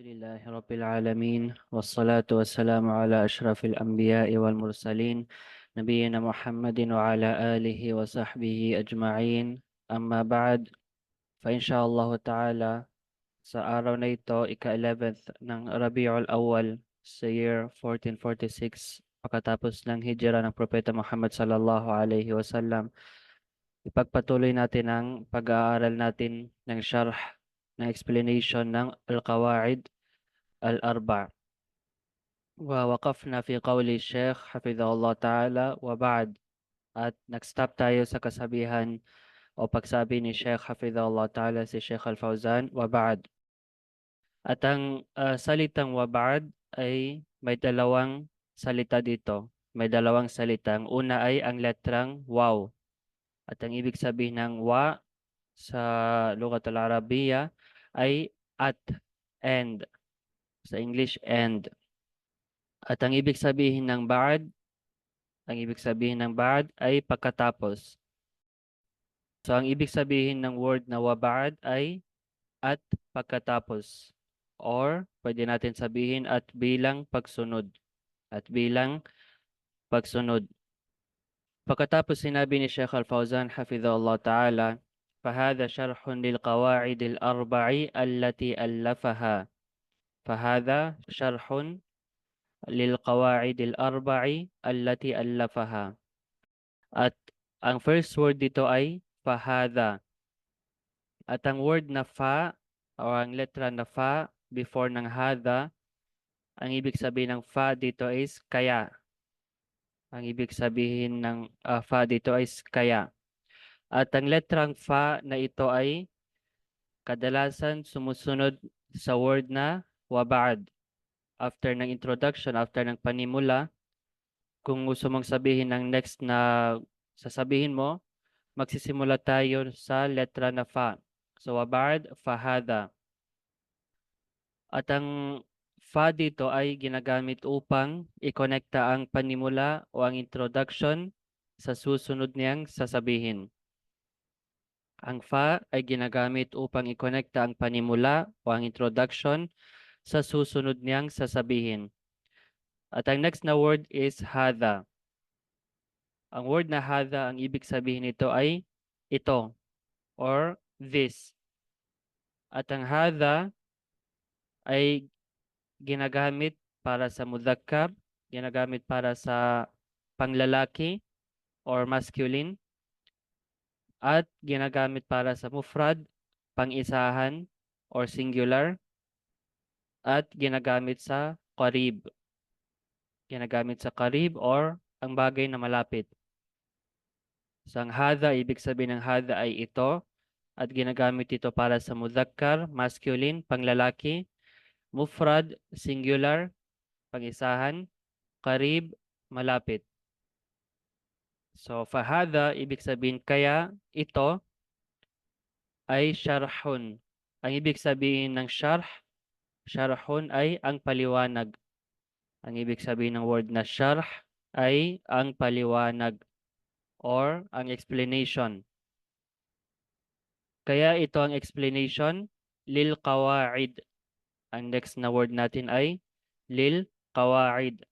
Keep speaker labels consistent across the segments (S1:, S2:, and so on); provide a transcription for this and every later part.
S1: لله رب العالمين والصلاة والسلام على أشرف الأنبياء والمرسلين نبينا محمد وعلى آله وصحبه أجمعين أما بعد فإن شاء الله تعالى sa araw na ito ika-11th ng Rabiul Awwal sa year 1446 pagkatapos ng hijra ng Propeta Muhammad sallallahu alaihi wasallam ipagpatuloy natin ang pag-aaral natin ng sharh ng explanation ng Al-Qawaid Al-Arba'. ووقفنا في قول الشيخ حفظه الله تعالى وبعد at nag-stop tayo sa kasabihan o pagsabi ni Sheikh Hafidhahullah Ta'ala si Sheikh Al-Fawzan wa ba'd. At ang salitang wa ba'd ay may dalawang salita dito. May dalawang salita. Ang una ay ang letrang waw. At ang ibig sabihin ng wa sa Lugat al-Arabiya ay at, and. Sa English, and. At ang ibig sabihin ng ba'd ay pagkatapos. So ang ibig sabihin ng word na wa ba'd ay at pagkatapos. Or pwede natin sabihin at bilang pagsunod. At bilang pagsunod. Pagkatapos sinabi ni Sheikh Al-Fawzan hafidhahullah ta'ala, فهذا شرح للقواعد الأربع التي ألفها. فهذا شرح للقواعد الأربع التي ألفها. At ang first word dito ay fahada. At ang word na fa o ang letra na fa before ng hada, ang ibig sabihin ng fa dito is kaya. Ang ibig sabihin ng fa dito is kaya. At ang letrang fa na ito ay kadalasan sumusunod sa word na wabad. After ng introduction, after ng panimula, kung gusto mong sabihin ng next na sasabihin mo, magsisimula tayo sa letra na fa. So, wabad, fahada. At ang fa dito ay ginagamit upang ikonekta ang panimula o ang introduction sa susunod niyang sasabihin. Ang fa ay ginagamit upang ikonekta ang panimula o ang introduction sa susunod niyang sasabihin. At ang next na word is hada. Ang word na hada, ang ibig sabihin nito ay ito or this. At ang hada ay ginagamit para sa mudhakkar, ginagamit para sa panglalaki or masculine, at ginagamit para sa mufrad, pang-isahan or singular, at ginagamit sa qarib. Ginagamit sa qarib or ang bagay na malapit. So ang hada, ibig sabihin ng hada ay ito at ginagamit ito para sa mudhakkar, masculine, panglalaki, mufrad, singular, pang-isahan, qarib, malapit. So fahada, ibig sabihin kaya ito ay syarhun. Ang ibig sabihin ng syarhun ay ang paliwanag. Ang ibig sabihin ng word na syarh ay ang paliwanag or ang explanation. Kaya ito ang explanation lil qawaid. Ang next na word natin ay lil qawaid.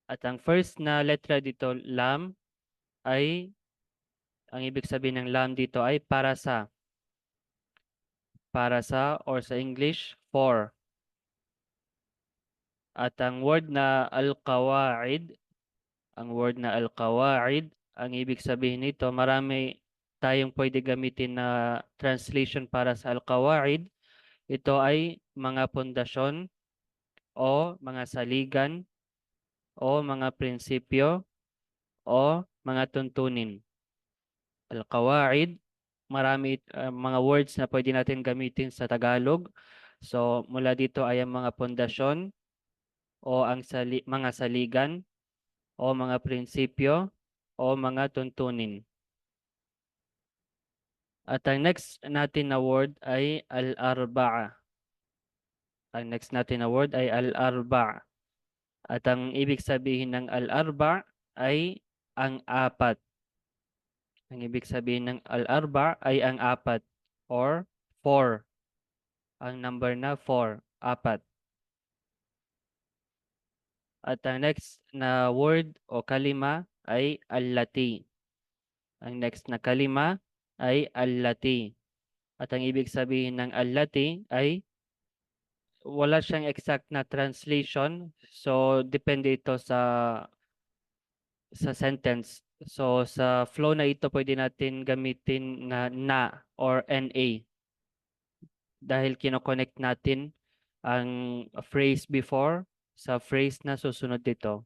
S1: At ang first na letra dito, lam, ay ang ibig sabihin ng lam dito ay para sa. Para sa or sa English, for. At ang word na al-qawaid, ang ibig sabihin nito, marami tayong pwede gamitin na translation para sa al-qawaid. Ito ay mga pundasyon o mga saligan o mga prinsipyo o mga tuntunin. Al-qawaid, marami mga words na pwede natin gamitin sa Tagalog. So mula dito ay ang mga pundasyon o ang mga saligan o mga prinsipyo o mga tuntunin. At ang next natin na word ay al-arba'a. Ang next natin na word ay al-arba'. At ang ibig sabihin ng al-arba' ay ang apat. Ang ibig sabihin ng al-arba' ay ang apat or 4. Ang number na 4, apat. At ang next na word o kalima ay allati. Ang next na kalima ay allati. At ang ibig sabihin ng allati ay wala siyang exact na translation. So, depende ito sa sentence. So, sa flow na ito, pwede natin gamitin na or na dahil kinoconnect natin ang phrase before sa phrase na susunod dito.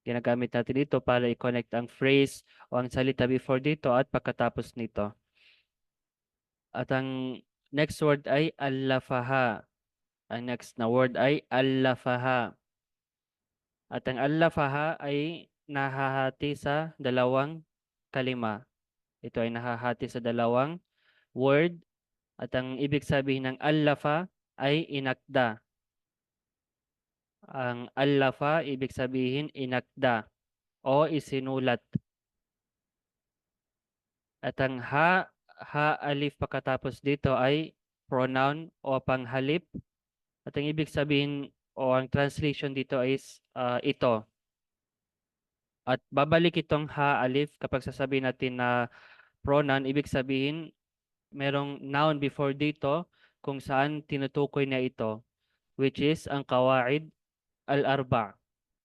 S1: Ginagamit natin dito para i-connect ang phrase o ang salita before dito at pagkatapos nito. At ang next word ay allafaha. Ang next na word ay allafaha. At ang allafaha ay nahahati sa dalawang kalima. Ito ay nahahati sa dalawang word at ang ibig sabihin ng allafa ay inakda. Ang allafa ibig sabihin inakda o isinulat. At ang alif pagkatapos dito ay pronoun o panghalip. At ang ibig sabihin o ang translation dito is ito. At babalik itong alif kapag sasabihin natin na pronoun, ibig sabihin merong noun before dito kung saan tinutukoy niya ito, which is ang qawaid al-arba.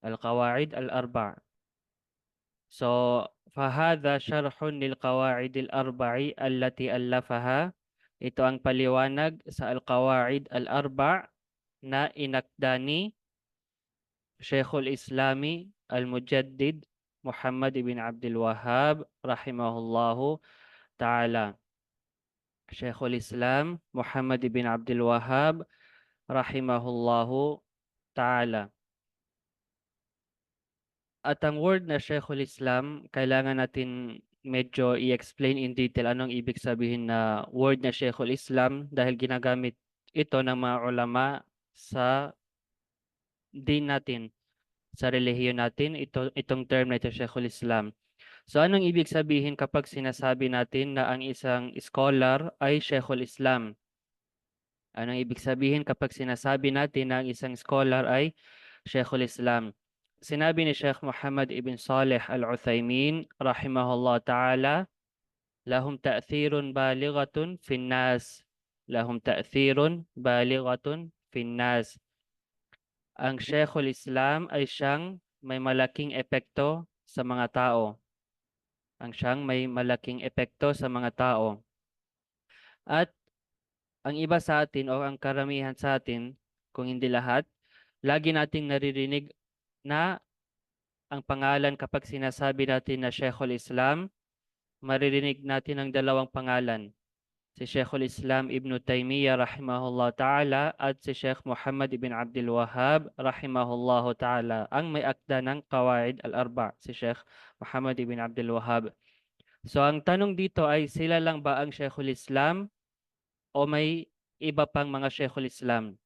S1: Al-qawaid al-arba. So, fahadha sharhun lil qawaid al-arba'i allati allafaha. Ito ang paliwanag sa al-qawaid al-arba' na inakda ni Sheikhul Islami al-Mujaddid Muhammad ibn Abdul Wahhab rahimahullahu ta'ala. Sheikhul Islam Muhammad ibn Abdul Wahhab rahimahullahu ta'ala. At ang word na Sheikhul Islam, kailangan natin medyo i-explain in detail anong ibig sabihin na word na Sheikhul Islam dahil ginagamit ito ng mga ulama sa din natin, sa relihiyon natin, itong term na ito, Sheikhul Islam. So anong ibig sabihin kapag sinasabi natin na ang isang scholar ay Sheikhul Islam? Anong ibig sabihin kapag sinasabi natin na ang isang scholar ay Sheikhul Islam? Sinabi ni Sheikh Muhammad ibn Salih al-Uthaymin rahimahullah ta'ala, lahum ta'thirun balighatun finnas. Lahum ta'thirun balighatun finnas. Ang Sheikhul Islam ay siyang may malaking epekto sa mga tao. Ang siyang may malaking epekto sa mga tao. At ang iba sa atin o ang karamihan sa atin, kung hindi lahat, lagi nating naririnig na ang pangalan kapag sinasabi natin na Sheikhul Islam, maririnig natin ang dalawang pangalan. Si Sheikhul Islam Ibn Taymiyyah rahimahullah ta'ala at si Sheikh Muhammad ibn Abdul Wahhab rahimahullah ta'ala. Ang may akda ng Qawaid al-Arba, si Sheikh Muhammad ibn Abdul Wahhab. So ang tanong dito ay sila lang ba ang Sheikhul Islam o may iba pang mga Sheikhul Islam?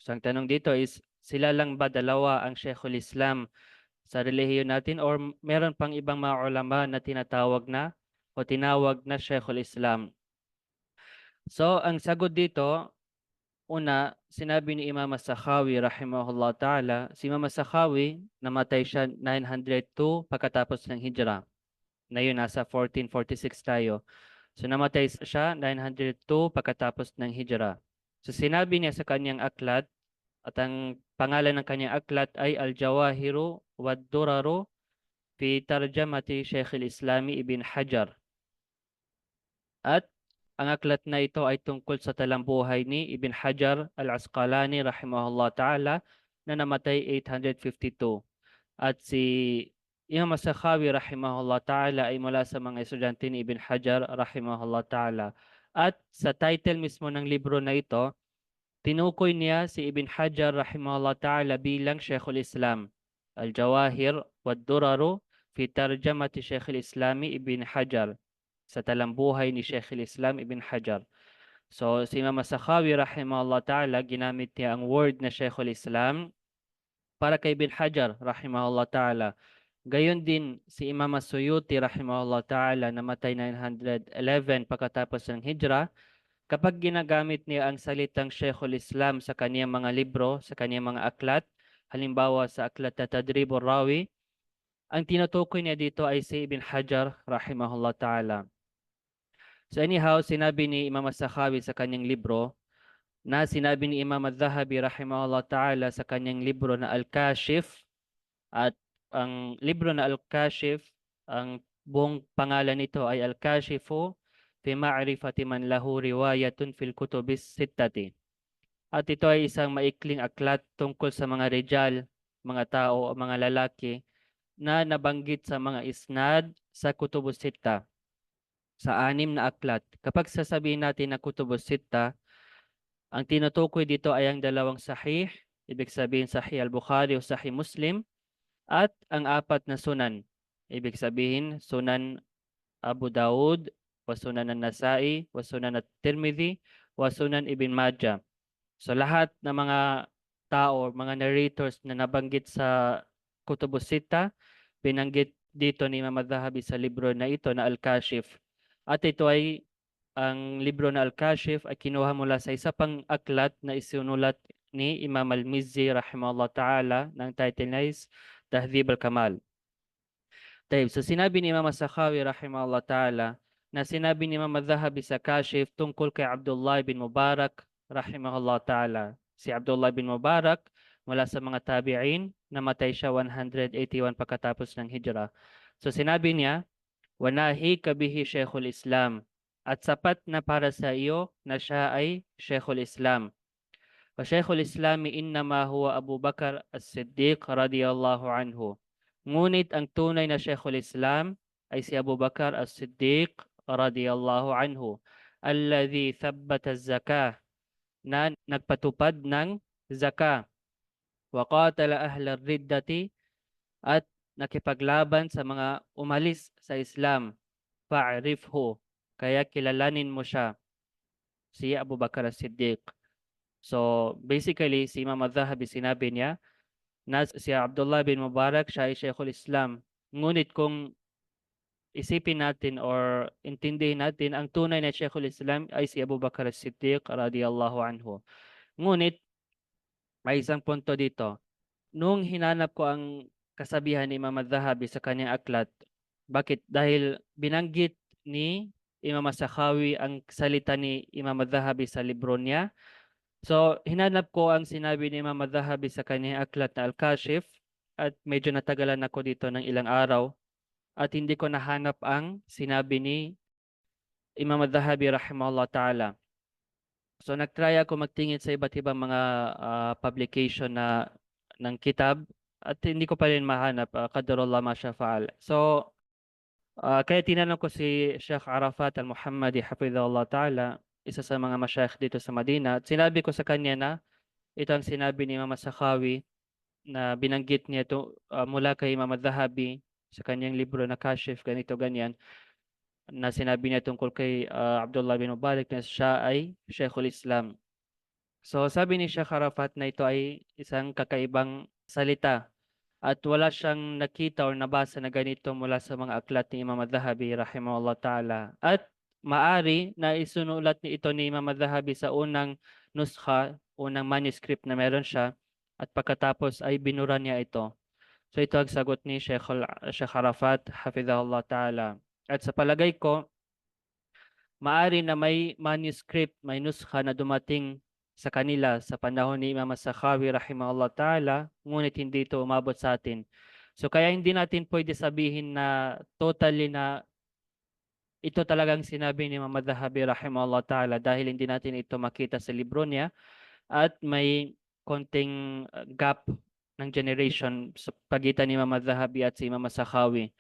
S1: So ang tanong dito is sila lang ba dalawa ang Sheikhul Islam sa relihiyon natin or meron pang ibang mga ulama na tinatawag na o tinawag na Sheikhul Islam? So ang sagot dito, una, sinabi ni Imam As-Sakhawi rahimahullah ta'ala, si Imam As-Sakhawi namatay siya 902 pagkatapos ng Hijra. Ngayon nasa 1446 tayo. So namatay siya 902 pagkatapos ng Hijra. So sinabi niya sa kanyang aklat at ang pangalan ng kanyang aklat ay Al-Jawahiru wad-Duraru fi Tarjamati Sheikh al-Islami Ibn Hajar. At ang aklat na ito ay tungkol sa talambuhay ni Ibn Hajar al-Asqalani rahimahullah ta'ala na namatay 852. At si Imam As-Sakhawi rahimahullah ta'ala ay mula sa mga estudyante ni Ibn Hajar rahimahullah ta'ala. At sa title mismo ng libro na ito, tinukoy niya si Ibn Hajar rahimahullah ta'ala bilang Sheikhul Islam. Al-Jawahir wad-Duraru fi Tarjamati Sheikh al-Islami Ibn Hajar. Sa talambuhay ni Sheikh al-Islam Ibn Hajar. So si Imam As-Sakhawi rahimahullah ta'ala ginamit niya ang word na Sheikh al-Islam para kay Ibn Hajar rahimahullah ta'ala. Gayon din si Imam As-Suyuti rahimahullah ta'ala namatay 911 pagkatapos ng Hijra. Kapag ginagamit niya ang salitang Sheikhul Islam sa kaniyang mga libro, sa kaniyang mga aklat, Halimbawa sa aklat na Tadribur Rawi, ang tinutukoy niya dito ay si Ibn Hajar rahimahullah ta'ala. So anyhow, sinabi ni Imam As-Sakhawi sa kanyang libro na sinabi ni Imam Al-Dhahabi rahimahullah ta'ala sa kanyang libro na Al-Kashif, at ang libro na Al-Kashif, ang buong pangalan nito ay Al-Kashifu fi ma'rifati man lahu riwayatun fil kutubis sittati. At ito ay isang maikling aklat tungkol sa mga rijal, mga tao o mga lalaki na nabanggit sa mga isnad sa kutubus sitta, sa 6 na aklat. Kapag sasabihin natin na kutubus sitta, ang tinutukoy dito ay ang 2 sahih, ibig sabihin Sahih al-Bukhari o Sahih Muslim, at ang 4 na sunan, ibig sabihin Sunan Abu Daud, wa Sunan an-Nasa'i, wa Sunan at-Tirmidhi, wa Sunan Ibn Majah. So lahat ng mga tao, mga narrators na nabanggit sa Kutubus Sitta, binanggit dito ni Imam Al-Dhahabi sa libro na ito na Al-Kashif. At ito ay, ang libro na Al-Kashif ay kinuha mula sa isa pang aklat na isinulat ni Imam Al-Mizzi rahimahullah ta'ala, ng title na is Tahdhib al-Kamal. So sinabi ni Imam As-Sakhawi rahimahullah ta'ala na sinabi ni Imam Al-Dhahabi sa Kashif tungkol kay Abdullah bin Mubarak rahimahullah ta'ala. Si Abdullah bin Mubarak mula sa mga tabi'in, namatay siya 181 pagkatapos ng hijrah. So sinabi niya, "Wanahi kabihi Sheikhul Islam," at sapat na para sa iyo na siya ay Sheikhul Islam. Wa Sheikhul Islam innama huwa Abu Bakar As-Siddiq radiyallahu anhu. Ngunit ang tunay na Sheikhul Islam ay si Abu Bakar As-Siddiq radiyallahu anhu, alladhi thabbata az-zakah, na nagpatupad ng zakah, wa qatala ahla riddati, at nakipaglaban sa mga umalis sa Islam, fa'rifhu, kaya kilalanin mo siya, si Abu Bakar As-Siddiq. So basically, si Imam Al-Dhahabi sinabi niya na si Abdullah bin Mubarak siya ay Sheikhul Islam. Ngunit kung isipin natin or intindihin natin, ang tunay na Sheikhul Islam ay si Abu Bakar As-Siddiq radiyallahu anhu. Ngunit may isang punto dito. Nung hinanap ko ang kasabihan ni Imam Al-Dhahabi sa kanyang aklat, bakit? Dahil binanggit ni Imam As-Sakhawi ang salita ni Imam Al-Dhahabi sa libro niya. So, hinanap ko ang sinabi ni Imam Al-Dhahabi sa kanyang aklat na Al-Kashif, at medyo natagalan ako dito ng ilang araw at hindi ko nahanap ang sinabi ni Imam Al-Dhahabi rahimahullah ta'ala. So nagtry ako magtingin sa iba't ibang mga publication na ng kitab at hindi ko pa rin mahanap, qadarullah ma syaa fa'al. So kaya tinanong ko si Sheikh Arafat Al-Muhammadi hafidhahullah ta'ala, isa sa mga masyayikh dito sa Madina, at sinabi ko sa kanya na ito ang sinabi ni Imam As-Sakhawi na binanggit niya ito mula kay Imam Al-Dhahabi sa kanyang libro na Kashif, ganito ganyan, na sinabi niya tungkol kay Abdullah bin Mubarak na siya ay Sheikhul Islam. So sabi ni Sheikh Arafat na ito ay isang kakaibang salita at wala siyang nakita or nabasa na ganito mula sa mga aklat ni Imam Al-Dhahabi rahimahullah ta'ala. At maari na isunulat ni ito ni Imam Al-Dhahabi sa unang nuskha, unang manuscript na meron siya, at pagkatapos ay binura niya ito. So ito ang sagot ni Sheikh Arafat hafidhahullah ta'ala. At sa palagay ko, maari na may manuscript, may nuskha na dumating sa kanila sa panahon ni Imam As-Sakhawi rahimahullah ta'ala, ngunit hindi ito umabot sa atin. So kaya hindi natin pwede sabihin na totally na ito talagang sinabi ni Imam Al-Dhahabi rahimahullah ta'ala, dahil hindi natin ito makita sa libro niya at may konting gap ng generation sa pagitan ni Imam Al-Dhahabi at si Imam As-Sakhawi.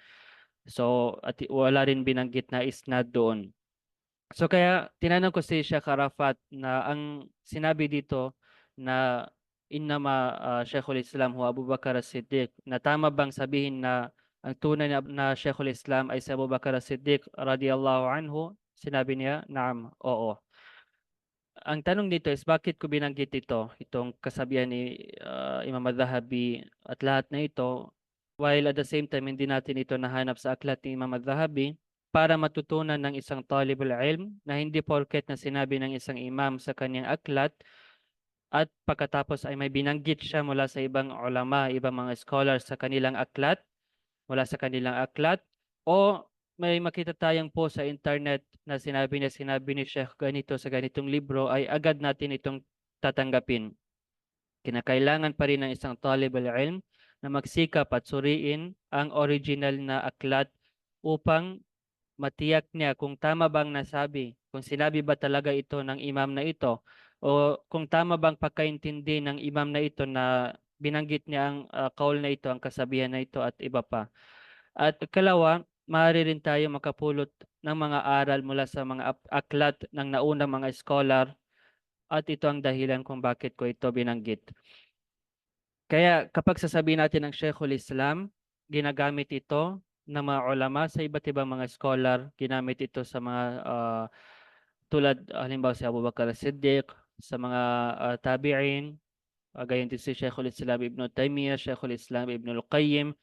S1: So at wala rin binanggit na isnad doon. So kaya tinanong ko si Sheikh Arafat na ang sinabi dito na innama Sheikhul Islam huwa Abu Bakar As-Siddiq, na tama bang sabihin na ang tunay na Sheikhul Islam ay si Abu Bakar As-Siddiq radiyallahu anhu? Sinabi niya, naam, oo. Ang tanong dito is bakit ko binanggit itong kasabihan ni Imam Al-Dhahabi at lahat na ito, while at the same time hindi natin ito nahanap sa aklat ni Imam Al-Dhahabi, para matutunan ng isang talibul ilm na hindi porket na sinabi ng isang imam sa kanyang aklat at pagkatapos ay may binanggit siya mula sa ibang ulama, ibang mga scholars sa kanilang aklat, mula sa kanilang aklat, o may makita tayong post sa internet na sinabi ni Sheikh ganito sa ganitong libro, ay agad natin itong tatanggapin. Kinakailangan pa rin ng isang talib al-ilm na magsikap at suriin ang original na aklat upang matiyak niya kung tama bang nasabi, kung sinabi ba talaga ito ng imam na ito, o kung tama bang pagkaintindi ng imam na ito na binanggit niya ang kaul na ito, ang kasabihan na ito at iba pa. At ikalawa, maaari rin tayo makapulot ng mga aral mula sa mga aklat ng naunang mga scholar at ito ang dahilan kung bakit ko ito binanggit. Kaya kapag sasabihin natin ng Sheikhul Islam, ginagamit ito ng mga ulama sa iba't ibang mga scholar, ginamit ito sa mga tulad halimbawa si Abu Bakar as-Siddiq, sa mga tabi'in, gayon din si Sheikhul Islam Ibn Taymiyyah, Sheikhul Islam Ibn Al-Qayyim,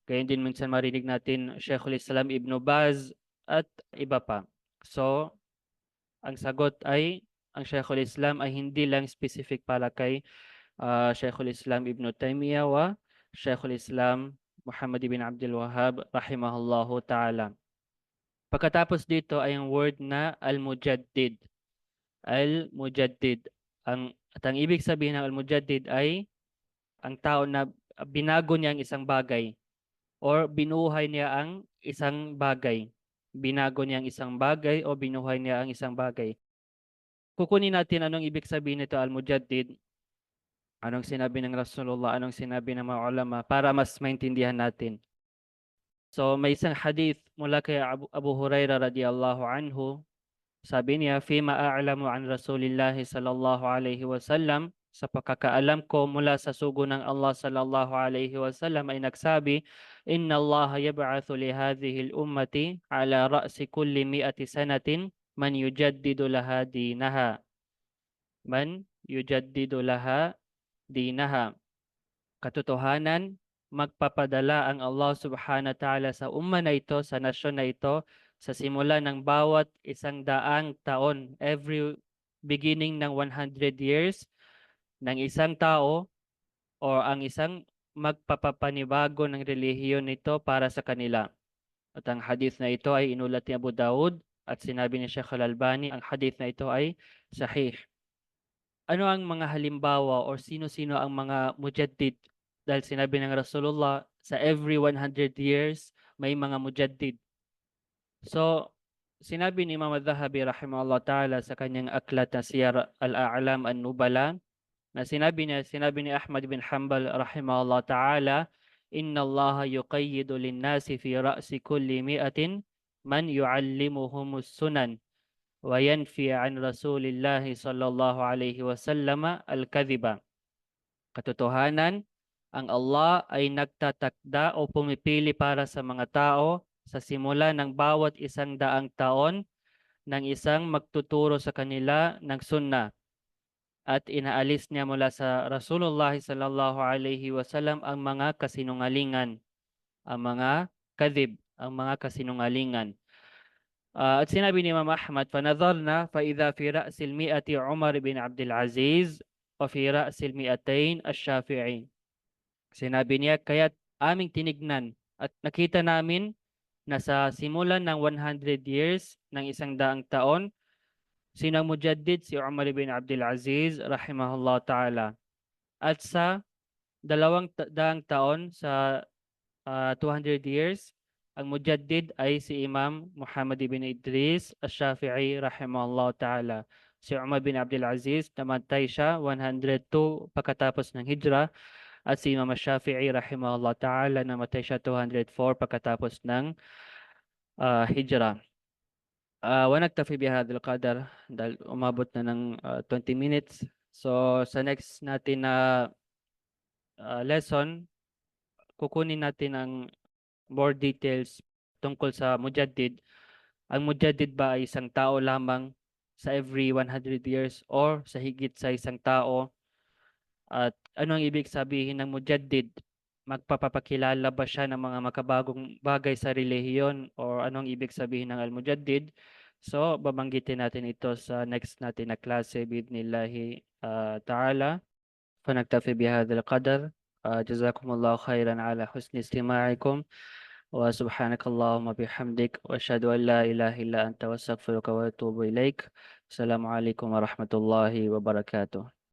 S1: gayon din minsan marinig natin Sheikhul Islam Ibn Baz at iba pa. So, ang sagot ay ang Sheikhul Islam ay hindi lang specific para kay Sheikhul Islam Ibn Taymiyyah wa Sheikhul Islam Muhammad ibn Abdul Wahhab rahimahullahu ta'ala. Pagkatapos dito ay ang word na al-mujaddid. Al-mujaddid. Ang ibig sabihin ng al-mujaddid ay ang tao na binago niya ang isang bagay or binuhay niya ang isang bagay. Binago niya ang isang bagay o binuhay niya ang isang bagay. Kukunin natin anong ibig sabihin nito al-mujaddid. Anong sinabi ng Rasulullah, anong sinabi ng mga ulama para mas maintindihan natin. So may isang hadith mula kay Abu Hurairah radhiyallahu anhu. Sabi niya, "Fima a'lamu an Rasulillahi sallallahu alaihi wasallam." Sa pagkakaalam ko mula sa sugo ng Allah sallallahu alaihi wasallam ay nagsabi, "Inna Allah yab'athu li hadhihi al-ummati ala ra'si kulli mi'ati sanatin man yujaddidu laha dinaha." Man yujaddidu laha dinaha. Katotohanan, magpapadala ang Allah subhanahu wa ta'ala sa umma na ito, sa nasyon na ito, sa simula ng bawat 100 taon, every beginning ng 100 years ng isang tao o ang isang magpapapanibago ng relihiyon nito para sa kanila. At ang hadith na ito ay inulat ni Abu Daud at sinabi ni Sheikh Al-Albani, ang hadith na ito ay sahih. Ano ang mga halimbawa o sino-sino ang mga mujaddid? Dahil sinabi ng Rasulullah, sa every 100 years, may mga mujaddid. So, sinabi ni Imam Al-Dhahabi rahimahullah ta'ala sa kanyang aklat na Siyar Al-A'lam An-Nubala, na sinabi ni Ahmad bin Hanbal rahimahullah ta'ala, "Inna Allah yuqayyidu lin-nasi fi ra'si kulli mi'atin man yu'allimuhumus sunan." وينفي عن رسول الله صلى الله عليه وسلم الكذب. Katotohanan, ang Allah ay nagtatakda o pumipili para sa mga tao sa simula ng bawat 100 taon ng isang magtuturo sa kanila ng sunnah at inaalis niya mula sa Rasulullah sallallahu alaihi wasallam ang mga kasinungalingan, ang mga kadhib, ang mga kasinungalingan. At sinabi ni Imam Ahmad, فَنَظَرْنَا فَإِذَا فِي رَأْسِ الْمِئَةِ عُمَرْ بن عبد العزيز وفي رأس المئتين الشافعي. Sinabi niya, kaya aming tinignan at nakita namin na sa simulan ng 100 years ng 100 taon, sinang mujaddid si Umar bin Abdul Aziz rahimahullah ta'ala. At sa 200 taon, sa 200 years, ang mujaddid ay si Imam Muhammad ibn Idris Ash-Shafi'i rahimahullah ta'ala. Si Umar bin Abdul Aziz, namatay siya 102 pagkatapos ng hijrah, at si Imam Ash-Shafi'i rahimahullah ta'ala, namatay siya 204 pagkatapos ng hijrah. ونكتفي بهذا القدر dahil umabot na ng 20 minutes. So sa next natin na lesson, kukunin natin ang more details tungkol sa mujaddid. Ang mujaddid ba ay isang tao lamang sa every 100 years or sa higit sa isang tao? At ano ang ibig sabihin ng mujaddid? Magpapakilala ba siya ng mga makabagong bagay sa relihiyon or anong ibig sabihin ng al-mujaddid? So, babanggitin natin ito sa next natin na klase bidnillahi ta'ala. فنكتفي بهذا القدر جزاكم الله خيرا على حسن استماعكم وسبحانك اللهم بحمدك وأشهد أن لا إله إلا أنت وأستغفرك وأتوب إليك السلام عليكم ورحمة الله وبركاته